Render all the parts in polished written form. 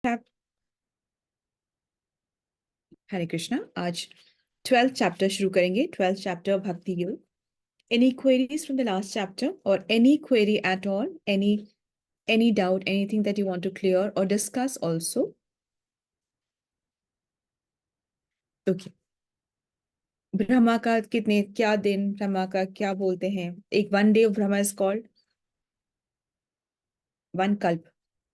हरे कृष्णा। आज 12th chapter शुरू करेंगे। 12th chapter Bhakti Yoga. Any queries from the last chapter और any query at all, any doubt, anything that you want to clear or discuss also? Okay. Brahma का क्या दिन, ब्रह्मा का क्या बोलते हैं? एक one day of Brahma is called one कल्प।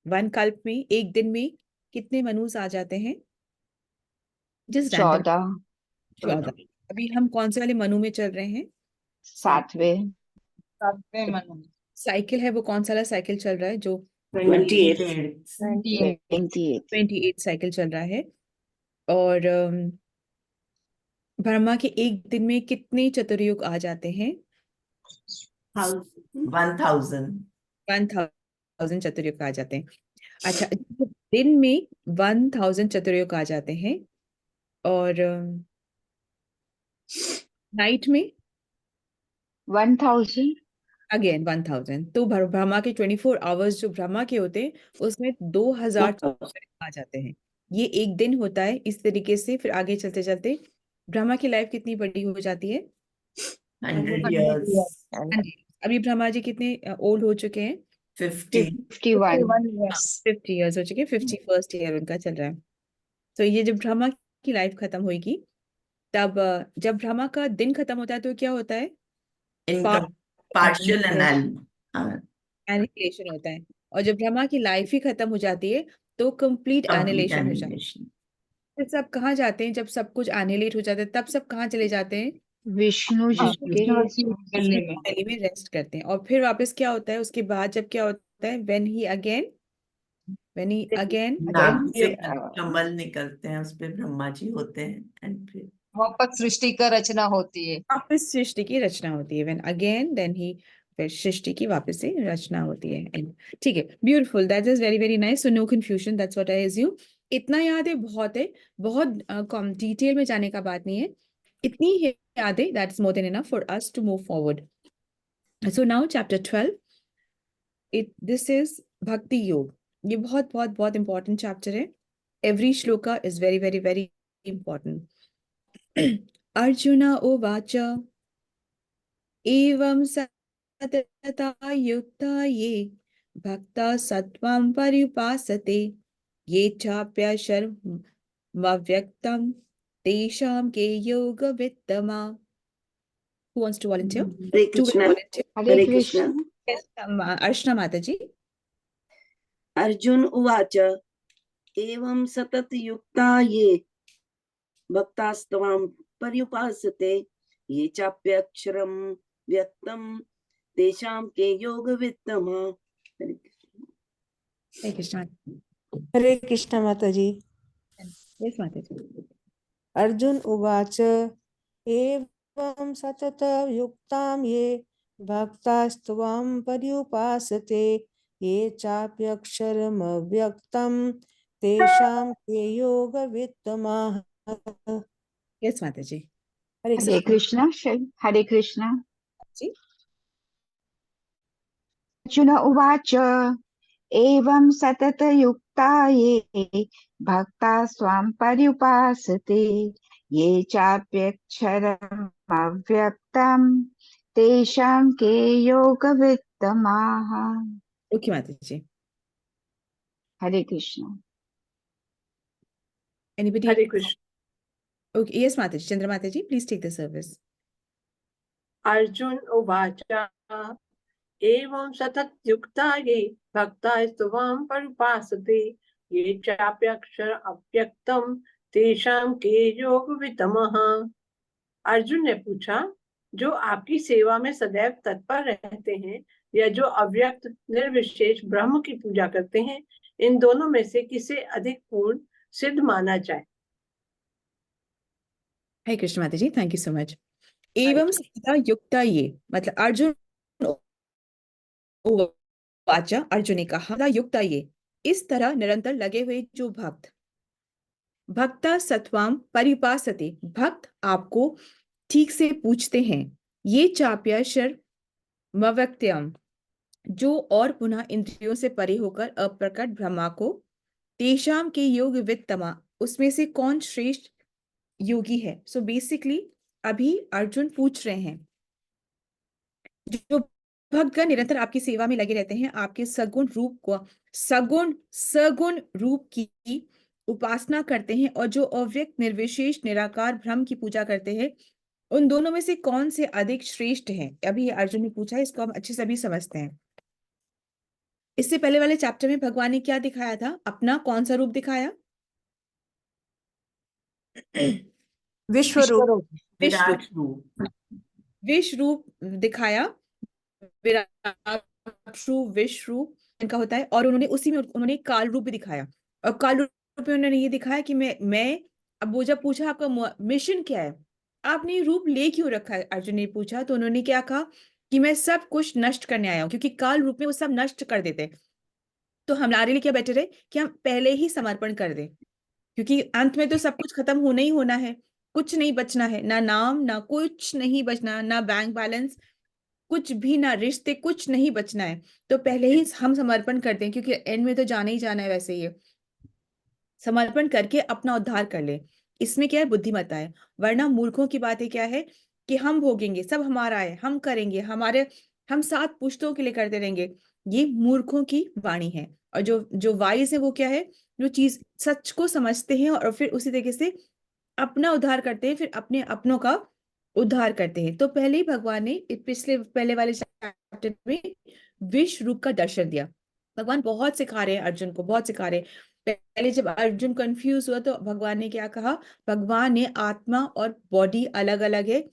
वन कल्प में एक दिन में कितने मनुष्य आ जाते हैं? जिस रैंडम 14 अभी हम कौन से वाले मनु में चल रहे हैं? 7वें मनु। साइकिल है वो कौन सा वाला साइकिल चल रहा है? जो 28 साइकिल चल रहा है। और ब्रह्मा के एक दिन में कितने चतुर्युग आ जाते हैं? 1000 1000 चतुर्युग आ जाते हैं। अच्छा, दिन में 1000 चतुर्युग आ जाते हैं और नाइट में 1000 अगेन 1000। तो ब्रह्मा के 24 आवर्स जो ब्रह्मा के होते हैं उसमें 2000 चतुर्युग आ जाते हैं। ये एक दिन होता है। इस तरीके से फिर आगे चलते चलते ब्रह्मा की लाइफ कितनी बड़ी हो जाती है? 100 years। अभी ब्रह्मा जी कितने ओल्ड हो चुके हैं? 51 50 ईयर्स हो चुके हैं। 51st ईयर उनका चल रहा है। तो ये जब ब्रह्मा की लाइफ खत्म होगी तब जब ब्रह्मा का दिन खत्म होता है तो क्या होता है? पार्शियल एनिहिलेशन होता है। और जब ब्रह्मा की लाइफ ही खत्म हो जाती है तो कंप्लीट एनिहिलेशन हो जाता है। फिर सब कहाँ जाते हैं? जब सब कुछ एनिहिलेट हो जाता है तब सब कहाँ चले जाते हैं? विष्णु जी के वैली में रेस्ट करते हैं। और फिर वापस क्या होता है उसके बाद? जब क्या होता है? व्हेन ही अगेन नाभ से कमल निकलते हैं, उस पे ब्रह्मा जी होते हैं एंड फिर वापस सृष्टि का रचना होती है। वापस सृष्टि की रचना होती है। व्हेन अगेन देन ही, फिर सृष्टि की वापस से रचना होती है। ठीक है, beautiful. That is very very nice. So no confusion, that's what I assume. इतना याद है, बहुत है। बहुत कम डिटेल में जाने का बात नहीं है। इतनी ही याद है, that's more than enough for us to move forward. So now chapter 12, this is Bhakti Yoga. ये बहुत बहुत बहुत इंपॉर्टेंट चैप्टर है। Every shloka is very very very important. Arjun उवाच एवं सतता युक्ता ये भक्ता सत्वं पर्युपासते ये चाप्यशर्मव्यक्तं तेषां के योग वित्तमा। Who wants to volunteer? हरे कृष्णा। हरे कृष्ण। अर्चना माता जी। अर्जुन उवाच एवं सतत युक्ता ये भक्तास्त्वां पर्युपासते ये चाप्यक्षरं व्यक्तं तेषां के योग वित्तमा। हरे कृष्णा। हरे कृष्ण माता जी। यस माता जी। अर्जुन उवाच एवं सतत युक्तां ये भक्तास्त्वां पर्युपासते ये चाप्यक्षरमव्यक्तं तेषां के योग वित्तमाः। यस माता जी। हरे कृष्ण। हरे कृष्ण। जी। अर्जुन उवाच एवं सतत युक्ता ये भक्ता स्वां पर्युपासते ये चाप्यक्षरम् अव्यक्तं तेषां के योग वित्तमाः। ओके माता जी। हरे कृष्ण। Anybody? हरे कृष्ण। Okay, yes माता जी। चंद्र माता जी, please take the service. Arjun उवाच एवं सतत युक्ता ये भक्तास्त्वां पर्युपासते ये चाप्यक्षर अव्यक्तं तेषां के योग वित्तमः। अर्जुन ने पूछा, जो आपकी सेवा में सदैव तत्पर रहते हैं या जो अव्यक्त निर्विशेष ब्रह्म की पूजा करते हैं, इन दोनों में से किसे अधिक पूर्ण सिद्ध माना जाए? हरे कृष्ण माता जी, थैंक यू सो मच। एवं सतता युक्ता ये मतलब अर्जुन वाचा, अर्जुन ने कहा युक्ता ये, इस तरह निरंतर लगे हुए जो भक्त, भक्ता सत्वाम परिपासते, भक्त आपको ठीक से पूछते हैं, ये चाप्यशर मव्यक्त्यम, जो और पुनः इंद्रियों से परे होकर अप्रकट ब्रह्मा को तेषाम के योग वित्तमा, उसमें से कौन श्रेष्ठ योगी है। सो बेसिकली अभी अर्जुन पूछ रहे हैं, जो भक्तगण निरंतर आपकी सेवा में लगे रहते हैं, आपके सगुण रूप को सगुण रूप की उपासना करते हैं, और जो अव्यक्त निर्विशेष निराकार ब्रह्म की पूजा करते हैं, उन दोनों में से कौन से अधिक श्रेष्ठ हैं। अभी अर्जुन ने पूछा है, इसको हम अच्छे से अभी समझते हैं। इससे पहले वाले चैप्टर में भगवान ने क्या दिखाया था, अपना कौन सा रूप दिखाया? विश्व रूप। विराट रूप। विश्व रूप दिखाया, विराट रूप, विश्व रूप इनका होता है। और उन्होंने उसी में उन्होंने काल रूप भी दिखाया, और काल रूप में उन्होंने ये दिखाया कि मैं अब वो जब पूछा आपका मिशन क्या है, आपने ये रूप ले क्यों रखा है, अर्जुन ने पूछा, तो उन्होंने क्या कहा कि मैं सब कुछ नष्ट करने आया हूँ, क्योंकि काल रूप में वो सब नष्ट कर देते हैं। तो हमारे लिए क्या बेटर है कि हम पहले ही समर्पण कर दें, क्योंकि अंत में तो सब कुछ खत्म होना ही होना है, कुछ नहीं बचना है, ना नाम, ना कुछ नहीं बचना, ना बैंक बैलेंस, कुछ भी, ना रिश्ते, कुछ नहीं बचना है। तो पहले ही हम समर्पण करते हैं, क्योंकि एंड में तो जाना ही जाना है। वैसे ही समर्पण करके अपना उद्धार कर ले, इसमें क्या है, बुद्धिमत्ता है। वरना मूर्खों की बातें क्या है कि हम भोगेंगे, सब हमारा है, हम करेंगे, हम 7 पुश्तों के लिए करते रहेंगे, ये मूर्खों की वाणी है। और जो जो वाइज है वो क्या है, जो चीज सच को समझते हैं और फिर उसी तरीके से अपना उद्धार करते हैं, फिर अपने अपनों का उद्धार करते हैं। तो पहले ही भगवान ने पहले वाले चैप्टर में विश्व रूप का दर्शन दिया। भगवान बहुत सिखा रहे हैं अर्जुन को, बहुत सिखा रहे हैं। पहले जब अर्जुन कंफ्यूज हुआ, तो भगवान ने क्या कहा, भगवान ने आत्मा और बॉडी अलग अलग है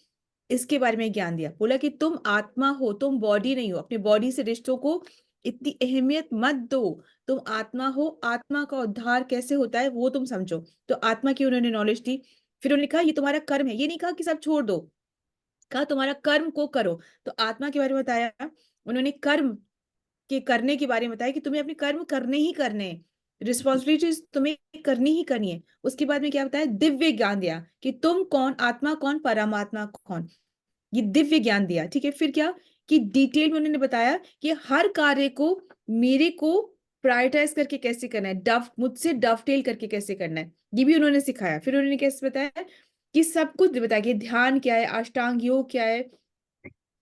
इसके बारे में ज्ञान दिया। बोला कि तुम आत्मा हो, तुम बॉडी नहीं हो, अपने बॉडी से रिश्तों को इतनी अहमियत मत दो, तुम आत्मा हो, आत्मा का उद्धार कैसे होता है वो तुम समझो। तो आत्मा की उन्होंने नॉलेज दी। फिर उन्होंने कहा ये तुम्हारा कर्म है, ये नहीं कहा कि सब छोड़ दो, कहा तुम्हारा कर्म को करो। तो आत्मा के बारे में बताया, उन्होंने कर्म के करने के बारे में बताया कि तुम्हें अपने कर्म करने ही करने हैं, रिस्पॉन्सिबिलिटीज तुम्हें करनी ही करनी है। उसके बाद में क्या बताया, दिव्य ज्ञान दिया कि तुम कौन, आत्मा कौन, परमात्मा कौन, ये दिव्य ज्ञान दिया। ठीक है, फिर क्या कि डिटेल में उन्होंने बताया कि हर कार्य को मेरे को प्रायोरिटाइज करके कैसे करना है, मुझसे डवटेल करके कैसे करना है, ये भी उन्होंने सिखाया। फिर उन्होंने कैसे बताया कि सब कुछ बताया कि ध्यान क्या है, अष्टांग योग क्या है,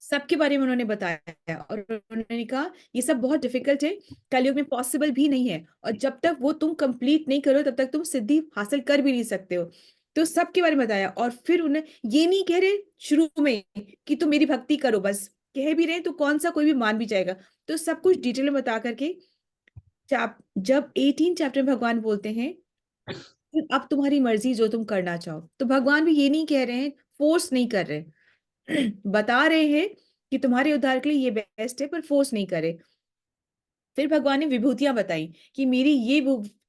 सबके बारे में उन्होंने बताया। और उन्होंने कहा ये सब बहुत डिफिकल्ट है, कलयुग में पॉसिबल भी नहीं है, और जब तक वो तुम कंप्लीट नहीं करो तब तक तुम सिद्धि हासिल कर भी नहीं सकते हो। तो सबके बारे में बताया। और फिर उन्हें ये नहीं कह रहे शुरू में कि तुम मेरी भक्ति करो, बस कह भी रहे तो कौन सा कोई भी मान भी जाएगा। तो सब कुछ डिटेल में बता करके जब 18 चैप्टर में भगवान बोलते हैं अब तुम्हारी मर्जी जो तुम करना चाहो, तो भगवान भी ये नहीं कह रहे हैं, फोर्स नहीं कर रहे बता रहे हैं कि तुम्हारे उद्धार के लिए ये बेस्ट है, पर फोर्स नहीं करे। फिर भगवान ने विभूतियां बताई कि मेरी ये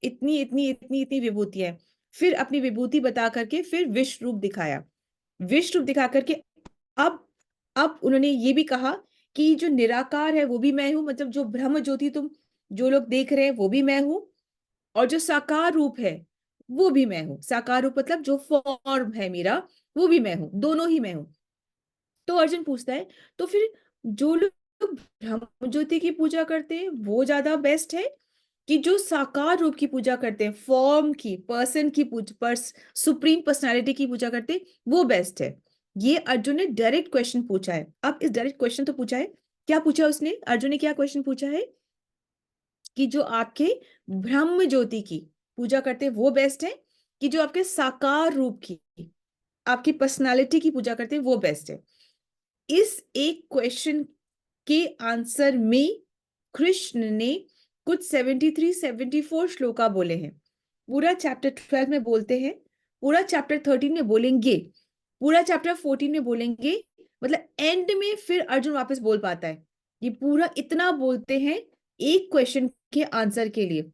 इतनी इतनी इतनी इतनी विभूतियां है। फिर अपनी विभूति बता करके फिर विश्व रूप दिखाया। विश्व रूप दिखा करके अब उन्होंने ये भी कहा कि जो निराकार है वो भी मैं हूं, मतलब जो ब्रह्म ज्योति तुम जो लोग देख रहे हैं वो भी मैं हूं, और जो साकार रूप है वो भी मैं हूं। साकार रूप मतलब जो फॉर्म है मेरा, वो भी मैं हूं, दोनों ही मैं हूं। तो अर्जुन पूछता है तो फिर जो लोग ब्रह्म ज्योति की पूजा करते हैं वो ज्यादा बेस्ट है, कि जो साकार रूप की पूजा करते हैं, फॉर्म की, पर्सन की सुप्रीम पर्सनालिटी की पूजा करते हैं, वो बेस्ट है। ये अर्जुन ने डायरेक्ट क्वेश्चन पूछा है। अब इस डायरेक्ट क्वेश्चन तो पूछा है, क्या पूछा उसने, अर्जुन ने क्या क्वेश्चन पूछा है कि जो आपके ब्रह्म ज्योति की पूजा करते हैं वो बेस्ट है, कि जो आपके साकार रूप की, आपकी पर्सनालिटी की पूजा करते हैं वो बेस्ट है। इस एक क्वेश्चन के आंसर में कृष्ण ने कुछ 73-74 श्लोका बोले हैं। पूरा चैप्टर 12 में बोलते हैं, पूरा चैप्टर 13 में बोलेंगे, पूरा चैप्टर 14 में बोलेंगे, मतलब एंड में फिर अर्जुन वापस बोल पाता है। ये पूरा इतना बोलते हैं एक क्वेश्चन के आंसर के लिए,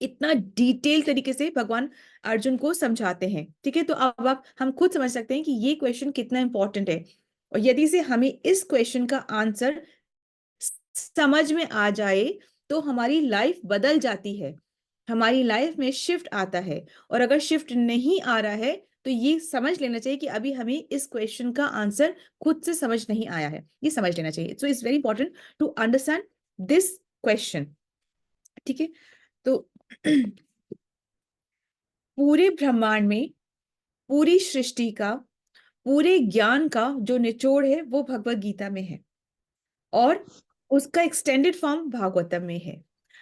इतना डिटेल तरीके से भगवान अर्जुन को समझाते हैं। ठीक है, तो अब हम खुद समझ सकते हैं कि ये क्वेश्चन कितना इंपॉर्टेंट है, और यदि से हमें इस क्वेश्चन का आंसर समझ में आ जाए तो हमारी लाइफ बदल जाती है, हमारी लाइफ में शिफ्ट आता है। और अगर शिफ्ट नहीं आ रहा है तो ये समझ लेना चाहिए कि अभी हमें इस क्वेश्चन का आंसर खुद से समझ नहीं आया है, ये समझ लेना चाहिए। So it's very important to understand this question. ठीक है, तो पूरे ब्रह्मांड में पूरी सृष्टि का, पूरे ज्ञान का जो निचोड़ है वो भगवत गीता में है, और उसका एक्सटेंडेड फॉर्म भागवतम में है।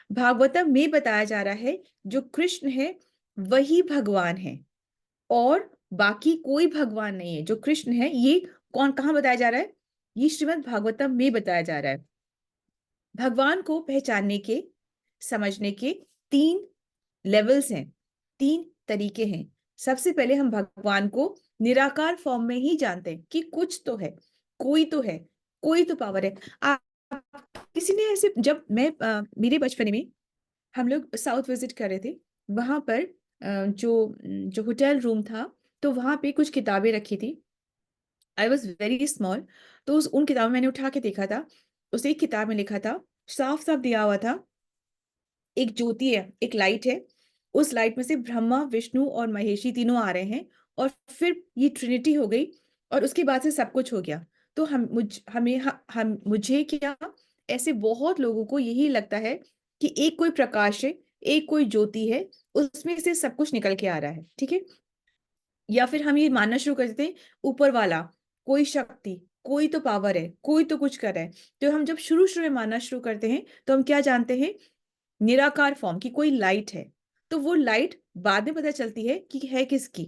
भागवतम में बताया जा रहा है जो कृष्ण है वही भगवान है, और बाकी कोई भगवान नहीं है। जो कृष्ण है ये कौन, कहाँ बताया जा रहा है? ये श्रीमद् भागवतम में बताया जा रहा है। भगवान को पहचानने के, समझने के 3 लेवल्स हैं, 3 तरीके हैं। सबसे पहले हम भगवान को निराकार फॉर्म में ही जानते हैं कि कुछ तो है, कोई तो है, कोई तो पावर है। आप किसी ने ऐसे, जब मैं मेरे बचपन में हम लोग साउथ विजिट कर रहे थे, वहां पर जो होटल रूम था, तो वहां पे कुछ किताबें रखी थी। आई वॉज वेरी स्मॉल, तो उन किताबों मैंने उठा के देखा था। उस एक किताब में लिखा था, साफ साफ दिया हुआ था, एक ज्योति है, एक लाइट है, उस लाइट में से ब्रह्मा, विष्णु और महेशी तीनों आ रहे हैं, और फिर ये ट्रिनिटी हो गई, और उसके बाद से सब कुछ हो गया। तो मुझे क्या, ऐसे बहुत लोगों को यही लगता है कि एक कोई प्रकाश है, एक कोई ज्योति है, उसमें से सब कुछ निकल के आ रहा है, ठीक है। या फिर हम ये मानना शुरू कर देते हैं ऊपर वाला, कोई शक्ति, कोई तो पावर है, कोई तो कुछ कर रहा है। तो हम जब शुरू शुरू में मानना शुरू करते हैं तो हम क्या जानते हैं? निराकार फॉर्म की कोई लाइट है। तो वो लाइट बाद में पता चलती है कि है किसकी।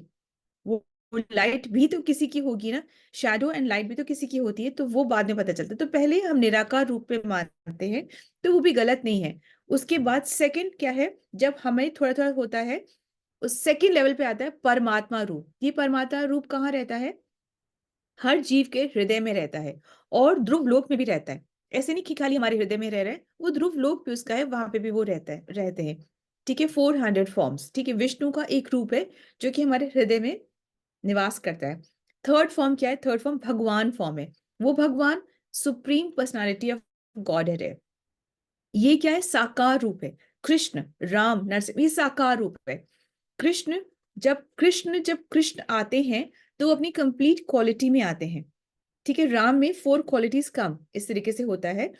वो लाइट भी तो किसी की होगी ना, शैडो एंड लाइट भी तो किसी की होती है, तो वो बाद में पता चलता है। तो पहले हम निराकार रूप में मानते हैं, तो वो भी गलत नहीं है। उसके बाद सेकंड क्या है, जब हमें थोड़ा थोड़ा होता है, उस सेकंड लेवल पे आता है परमात्मा रूप। ये परमात्मा रूप कहाँ रहता है? हर जीव के हृदय में रहता है, और ध्रुव लोक में भी रहता है। ऐसे नहीं कि खाली हमारे हृदय में रह रहा है, वो ध्रुव लोक भी उसका है, वहां पे भी वो रहते हैं, ठीक है। 400 फॉर्म्स, ठीक है। विष्णु का एक रूप है जो कि हमारे हृदय में निवास करता है। थर्ड फॉर्म क्या है? थर्ड फॉर्म भगवान फॉर्म है। वो भगवान सुप्रीम पर्सनालिटी ऑफ गॉड है। ये क्या है? साकार रूप है। कृष्ण, राम, नरसिंह, ये साकार रूप है। जब कृष्ण आते हैं तो वो अपनी कंप्लीट क्वालिटी में आते हैं, ठीक है। राम में 4 क्वालिटीज कम, इस तरीके से होता है।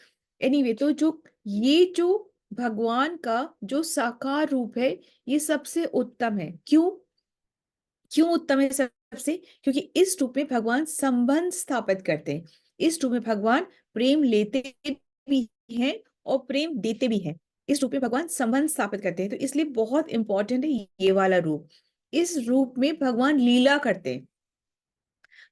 एनीवे, तो जो भगवान का जो साकार रूप है, ये सबसे उत्तम है। क्यों उत्तम है सबसे? क्योंकि इस रूप में भगवान संबंध स्थापित करते हैं। इस रूप में भगवान प्रेम लेते भी हैं और प्रेम देते भी हैं। इस रूप में भगवान संबंध स्थापित करते हैं, तो इसलिए बहुत इंपॉर्टेंट है ये वाला रूप। इस रूप में भगवान लीला करते हैं।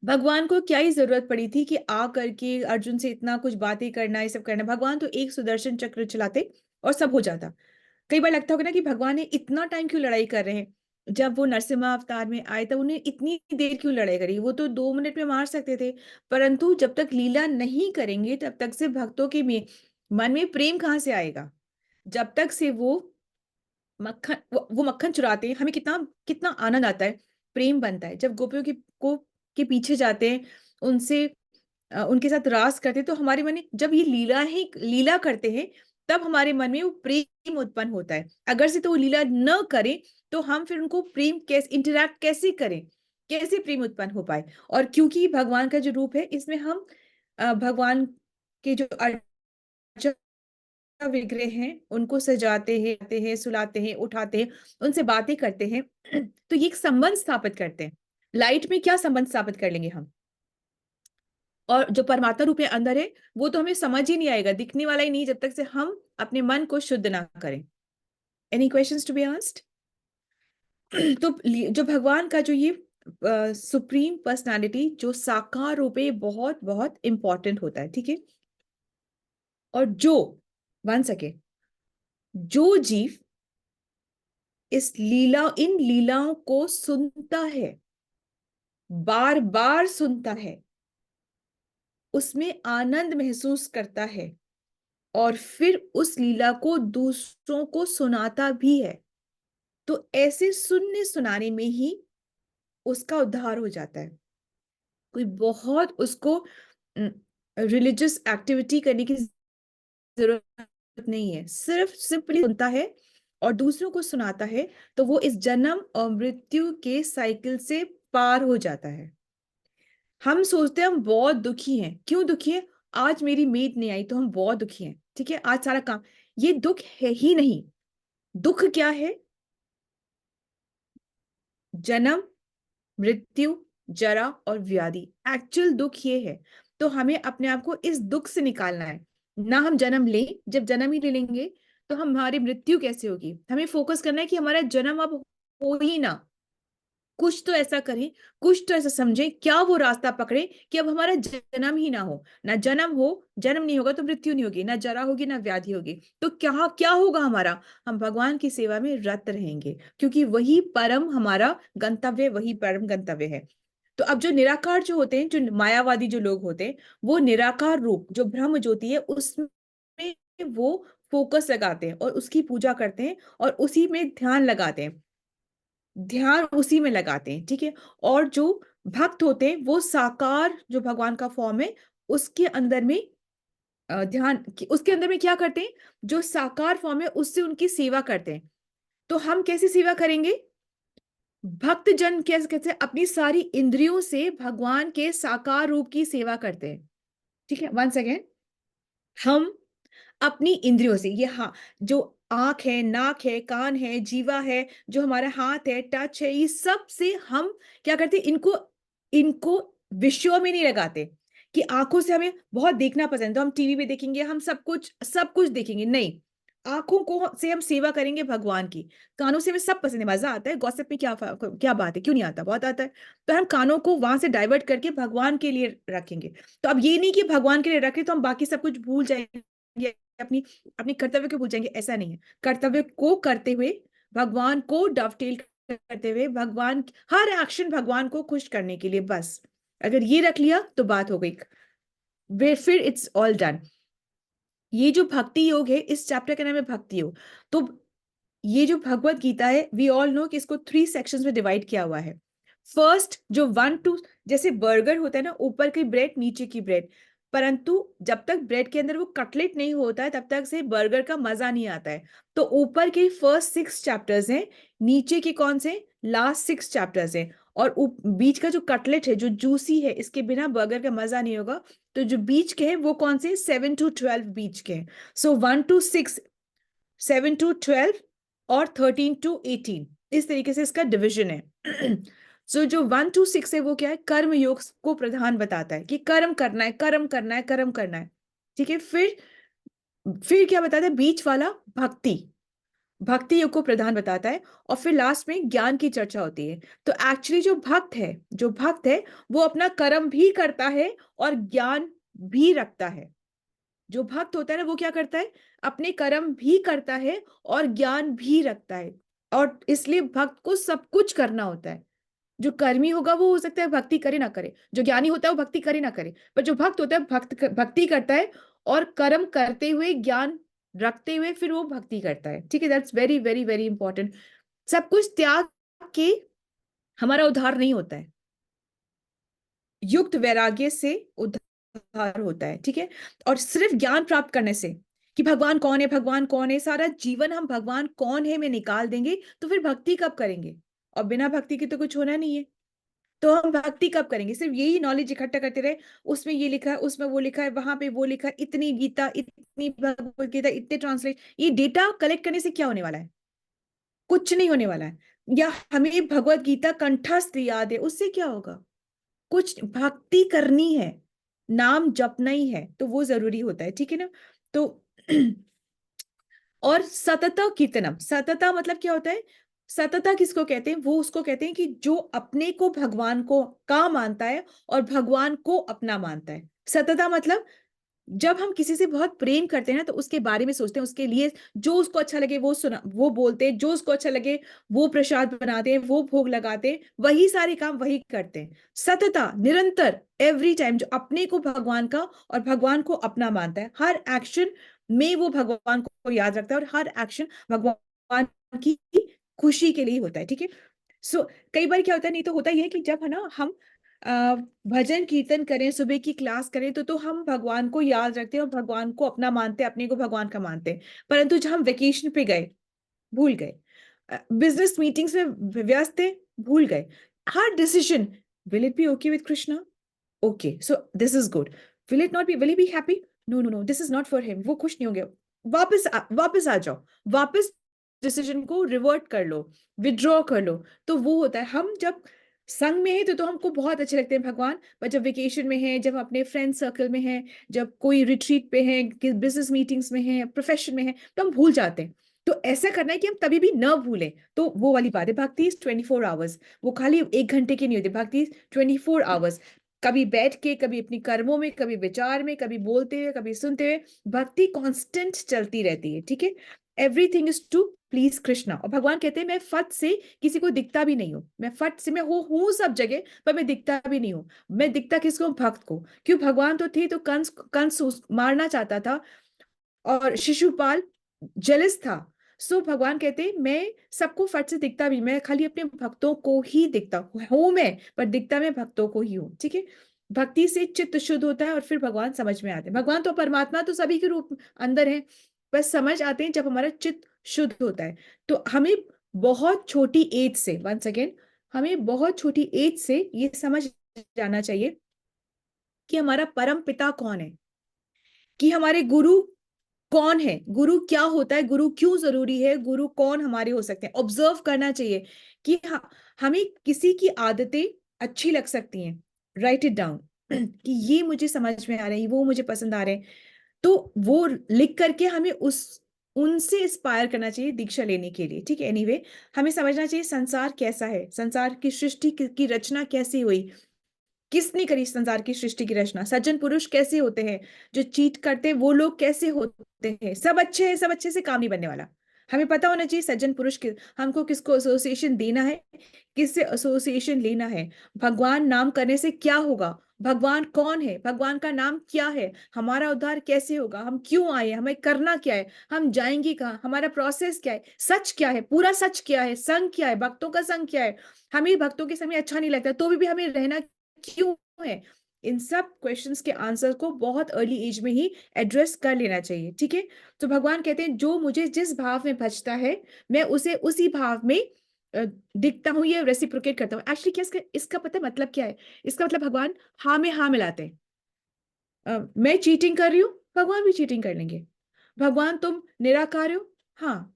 भगवान को क्या ही जरूरत पड़ी थी कि आ करके अर्जुन से इतना कुछ बातें करना, ये सब करना। भगवान तो एक सुदर्शन चक्र चलाते और सब हो जाता। कई बार लगता होगा ना कि भगवान ने इतना टाइम क्यों लड़ाई कर रहे हैं। जब वो नरसिम्हा अवतार में आए तब उन्हें इतनी देर क्यों लड़ाई करी? वो तो 2 मिनट में मार सकते थे। परंतु जब तक लीला नहीं करेंगे तब तक से भक्तों के मन में प्रेम कहाँ से आएगा? जब तक से वो मक्खन चुराते हैं, हमें कितना कितना आनंद आता है, प्रेम बनता है। जब गोपियों के पीछे जाते हैं, उनसे उनके साथ रास करते हैं, तो हमारे मन में जब ये लीला करते हैं, तब हमारे मन में वो प्रेम उत्पन्न होता है। अगर से तो वो लीला न करें तो हम फिर उनको प्रेम कैसे इंटरैक्ट कैसे करें, कैसे प्रेम उत्पन्न हो पाए? और क्योंकि भगवान का जो रूप है, इसमें हम भगवान के जो विग्रह हैं उनको सजाते हैं, सुलाते हैं, उठाते हैं, उनसे बातें करते हैं। तो ये एक संबंध स्थापित करते हैं। लाइट में क्या संबंध स्थापित कर लेंगे हम? और जो परमात्मा रूप में अंदर है, वो तो हमें समझ ही नहीं आएगा, दिखने वाला ही नहीं, जब तक से हम अपने मन को शुद्ध ना करें। Any questions to be asked? तो जो भगवान का जो ये सुप्रीम पर्सनालिटी जो साकार रूप है, बहुत बहुत इंपॉर्टेंट होता है, ठीक है। और वन सेकेंड, जो जीव इन लीलाओं को सुनता है, बार बार सुनता है, उसमें आनंद महसूस करता है, और फिर उस लीला को दूसरों को सुनाता भी है, तो ऐसे सुनने सुनाने में ही उसका उद्धार हो जाता है। कोई बहुत उसको रिलीजियस एक्टिविटी करने की जरूरत नहीं है, सिर्फ सिंपली सुनता है और दूसरों को सुनाता है, तो वो इस जन्म और मृत्यु के साइकिल से पार हो जाता है। हम सोचते हैं हम बहुत दुखी हैं। क्यों दुखी है? आज मेरी मेड नहीं आई तो हम बहुत दुखी हैं, ठीक है। आज सारा काम, ये दुख है ही नहीं। दुख क्या है? जन्म, मृत्यु, जरा और व्याधि। एक्चुअल दुख ये है। तो हमें अपने आप को इस दुख से निकालना है। ना हम जन्म लें, जब जन्म ही ले लेंगे तो हमारी मृत्यु कैसे होगी? हमें फोकस करना है कि हमारा जन्म अब हो ही ना। कुछ तो ऐसा करें, कुछ तो ऐसा समझें, क्या वो रास्ता पकड़े कि अब हमारा जन्म ही ना हो। ना जन्म हो, जन्म नहीं होगा तो मृत्यु नहीं होगी, ना जरा होगी ना व्याधि होगी। तो क्या क्या होगा हमारा? हम भगवान की सेवा में रत रहेंगे, क्योंकि वही परम हमारा गंतव्य, वही परम गंतव्य है। तो अब जो निराकार जो होते हैं, जो मायावादी जो लोग होते हैं, वो निराकार रूप जो ब्रह्म ज्योति है उसमें वो फोकस लगाते हैं और उसकी पूजा करते हैं और उसी में ध्यान लगाते हैं, ध्यान उसी में लगाते हैं, ठीक है। और जो भक्त होते हैं वो साकार जो भगवान का फॉर्म है उसके अंदर में ध्यान, उसके अंदर में क्या करते हैं, जो साकार फॉर्म है उससे उनकी सेवा करते हैं। तो हम कैसे सेवा करेंगे? भक्त जन कैसे कैसे अपनी सारी इंद्रियों से भगवान के साकार रूप की सेवा करते हैं, ठीक है। वंस अगेन, हम अपनी इंद्रियों से, ये हाँ, जो आंख है, नाक है, कान है, जीवा है, जो हमारा हाथ है, टच है, ये सब से हम क्या करते हैं? इनको इनको विषयों में नहीं लगाते कि आंखों से हमें बहुत देखना पसंद है तो हम टीवी पे देखेंगे, हम सब कुछ देखेंगे, नहीं। आंखों को से हम सेवा करेंगे भगवान की। कानों से हमें सब पसंद है, मजा आता है, गॉसिप में क्या बात है, क्यों नहीं आता? बहुत आता है। तो हम कानों को वहां से डाइवर्ट करके भगवान के लिए रखेंगे। तो अब ये नहीं कि भगवान के लिए रखें तो हम बाकी सब कुछ भूल जाएंगे, अपनी अपनी कर्तव्य को भूल जाएंगे, ऐसा नहीं है। कर्तव्य को करते हुए, भगवान को डवटेल करते हुए, भगवान हर एक्शन भगवान को खुश करने के लिए, बस अगर ये रख लिया तो बात हो गई, फिर इट्स ऑल डन। ये जो भक्ति योग है, इस चैप्टर का नाम है भक्ति योग। तो ये जो भगवत गीता है, वी ऑल नो कि इसको 3 सेक्शंस में डिवाइड किया हुआ है। फर्स्ट जो 1 to, जैसे बर्गर होता है ना, ऊपर की ब्रेड नीचे की ब्रेड, परंतु जब तक ब्रेड के अंदर वो कटलेट नहीं होता है तब तक से बर्गर का मजा नहीं आता है। तो ऊपर के फर्स्ट 6 चैप्टर्स हैं, नीचे के कौन से? लास्ट 6 चैप्टर्स हैं। और बीच का जो कटलेट है, जो जूसी है, इसके बिना बर्गर का मजा नहीं होगा। तो जो बीच के हैं वो कौन से? 7 to 12 बीच के हैं। सो 1 to 6, 7 to 12 और 13 to 18, इस तरीके से इसका डिवीजन है। सो जो 1 to 6 है वो क्या है? कर्म योग को प्रधान बताता है कि कर्म करना है, कर्म करना है, कर्म करना है, ठीक है। फिर क्या बताता है? बीच वाला भक्ति, भक्ति योग को प्रधान बताता है। और फिर लास्ट में ज्ञान की चर्चा होती है। तो एक्चुअली जो भक्त है वो अपना कर्म भी करता है और ज्ञान भी रखता है। जो भक्त होता है ना, वो क्या करता है? अपने कर्म भी करता है और ज्ञान भी रखता है। और इसलिए भक्त को सब कुछ करना होता है। जो कर्मी होगा वो हो सकता है भक्ति करे ना करे, जो ज्ञानी होता है वो भक्ति करे ना करे, पर जो भक्त होता है भक्ति करता है और कर्म करते हुए, ज्ञान रखते हुए फिर वो भक्ति करता है, ठीक है। That's very very very important. सब कुछ त्याग के हमारा उद्धार नहीं होता है, युक्त वैराग्य से उद्धार होता है, ठीक है। और सिर्फ ज्ञान प्राप्त करने से कि भगवान कौन है, भगवान कौन है, सारा जीवन हम भगवान कौन है में निकाल देंगे तो फिर भक्ति कब करेंगे? और बिना भक्ति के तो कुछ होना नहीं है। तो हम भक्ति कब करेंगे? सिर्फ यही नॉलेज इकट्ठा करते रहे, उसमें ये लिखा है, उसमें वो लिखा है, वहां पे वो लिखा है, इतनी गीता, इतनी भगवत गीता, इतने ट्रांसलेट, ये डेटा कलेक्ट करने से क्या होने वाला है? कुछ नहीं होने वाला है। या हमें भगवत गीता कंठस्थ याद है, उससे क्या होगा? कुछ भक्ति करनी है, नाम जपना ही है, तो वो जरूरी होता है, ठीक है ना। तो और सतता कीर्तनम, सतता मतलब क्या होता है? सतता किसको कहते हैं? वो उसको कहते हैं कि जो अपने को भगवान को का मानता है और भगवान को अपना मानता है। सतता मतलब जब हम किसी से बहुत प्रेम करते हैं ना, तो उसके बारे में सोचते हैं, उसके लिए जो उसको अच्छा लगे वो बोलते हैं, जो उसको अच्छा लगे वो प्रसाद बनाते हैं, वो भोग लगाते हैं, वही सारे काम वही करते हैं। सतता, निरंतर, एवरी टाइम, जो अपने को भगवान का और भगवान को अपना मानता है, हर एक्शन में वो भगवान को याद रखता है और हर एक्शन भगवान की खुशी के लिए होता है, ठीक है। सो कई बार क्या होता है, नहीं तो होता ही है कि जब है ना हम भजन कीर्तन करें, सुबह की क्लास करें, तो हम भगवान को याद रखते हैं और भगवान को अपना मानते हैं, अपने को भगवान का मानते हैं। परंतु जब हम वेकेशन पे गए, भूल गए, बिजनेस मीटिंग्स में व्यस्त थे, भूल गए, हर decision, will it be okay with Krishna? Okay, so this is good. Will it not be, will he be happy? No no no, this is not for him, वो खुश नहीं होंगे। वापस आ जाओ, वापस डिसीजन को रिवर्ट कर लो, विड्रॉ कर लो, तो वो होता है। हम जब संग में है तो हमको बहुत अच्छे लगते हैं भगवान, पर जब वेकेशन में है, जब अपने फ्रेंड सर्कल में है, जब कोई रिट्रीट पे है, बिजनेस मीटिंग्स में है, प्रोफेशन में है, तो हम भूल जाते हैं। तो ऐसा करना है कि हम तभी भी न भूलें। तो वो वाली बात है, भक्ति इज 24 आवर्स, वो खाली 1 घंटे की नहीं होती, भक्ति 24 आवर्स। कभी बैठ के, कभी अपनी कर्मों में, कभी विचार में, कभी बोलते हुए, कभी सुनते हुए, भक्ति कांस्टेंट चलती रहती है, ठीक है। Everything is to please Krishna. और भगवान कहते हैं मैं फट से किसी को दिखता भी नहीं हूं, मैं फट से, मैं हूँ सब जगह पर मैं दिखता भी नहीं हूँ। मैं दिखता किसको? भक्त को। क्यों? भगवान तो थे, तो कंस कंस मारना चाहता था और शिशुपाल जेलस था। सो भगवान कहते हैं मैं सबको फट से दिखता भी, मैं खाली अपने भक्तों को ही दिखता हूँ मैं, पर दिखता मैं भक्तों को ही हूँ, ठीक है। भक्ति से चित्त शुद्ध होता है और फिर भगवान समझ में आते हैं। भगवान तो परमात्मा तो सभी के रूप अंदर है, बस समझ आते हैं जब हमारा चित्त शुद्ध होता है। तो हमें बहुत छोटी एज से, वंस अगेन, हमें बहुत छोटी एज से ये समझ जाना चाहिए कि हमारा परम पिता कौन है, कि हमारे गुरु कौन है, गुरु क्या होता है, गुरु क्यों जरूरी है, गुरु कौन हमारे हो सकते हैं। ऑब्जर्व करना चाहिए कि हमें किसी की आदतें अच्छी लग सकती हैं, राइट इट डाउन कि ये मुझे समझ में आ रहे हैं, वो मुझे पसंद आ रहे हैं, तो वो लिख करके हमें उनसे इंस्पायर करना चाहिए दीक्षा लेने के लिए, ठीक है। एनीवे, हमें समझना चाहिए संसार कैसा है, संसार की सृष्टि की रचना कैसी हुई, किसने करी संसार की सृष्टि की रचना, सज्जन पुरुष कैसे होते हैं, जो चीट करते हैं वो लोग कैसे होते हैं, सब अच्छे हैं, सब अच्छे से काम नहीं बनने वाला। हमें पता होना चाहिए सज्जन पुरुष के, हमको किसको एसोसिएशन देना है, किससे एसोसिएशन लेना है, भगवान नाम करने से क्या होगा, भगवान कौन है, भगवान का नाम क्या है, हमारा उद्धार कैसे होगा, हम क्यों आए, हमें करना क्या है, हम जाएंगे कहाँ, हमारा प्रोसेस क्या है, सच क्या है, पूरा सच क्या है, संग क्या है, भक्तों का संग क्या है, हमें भक्तों के संग में अच्छा नहीं लगता तो भी हमें रहना क्यों है। इन सब क्वेश्चंस के आंसर को बहुत अर्ली एज में ही एड्रेस कर लेना चाहिए, ठीक है। तो भगवान कहते हैं जो मुझे जिस भाव में भजता है मैं उसे उसी भाव में दिखता हूँ, ये रेसिप्रोकेट करता हूँ। एक्चुअली क्या इसका पता मतलब क्या है? इसका मतलब भगवान हाँ में हाँ मिलाते हैं। मैं चीटिंग कर रही हूँ, भगवान भी चीटिंग कर लेंगे। भगवान तुम निराकार हो, हाँ।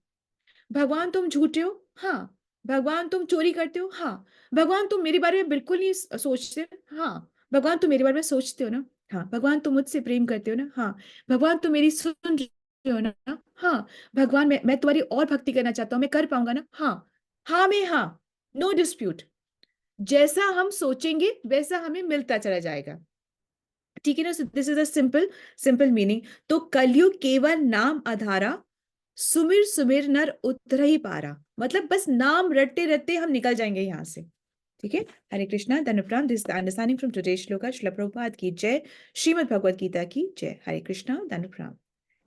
भगवान तुम झूठे हो, हाँ। भगवान तुम चोरी करते हो, हाँ। भगवान तुम मेरे बारे में बिल्कुल नहीं सोचते, हाँ। भगवान तुम मेरे बारे में सोचते हो ना, हाँ। भगवान तुम मुझसे प्रेम करते हो ना, हाँ। भगवान तुम मेरी सुन रहे हो ना, हाँ। भगवान मैं तुम्हारी और भक्ति करना चाहता हूँ, मैं कर पाऊंगा ना, हाँ। हाँ में हाँ, नो डिस्प्यूट। जैसा हम सोचेंगे वैसा हमें मिलता चला जाएगा, ठीक है ना। This is a simple simple meaning. तो कलयुग केवल नाम आधारा, सुमिर सुमिर नर उतर ही पारा। मतलब बस नाम रटते रटते हम निकल जाएंगे यहाँ से, ठीक है। हरे कृष्णा, धन्यवाद। This understanding from today's shloka. Srila Prabhupada की जय, श्रीमद् भगवद गीता की जय। हरे कृष्णा, धन्यवाद।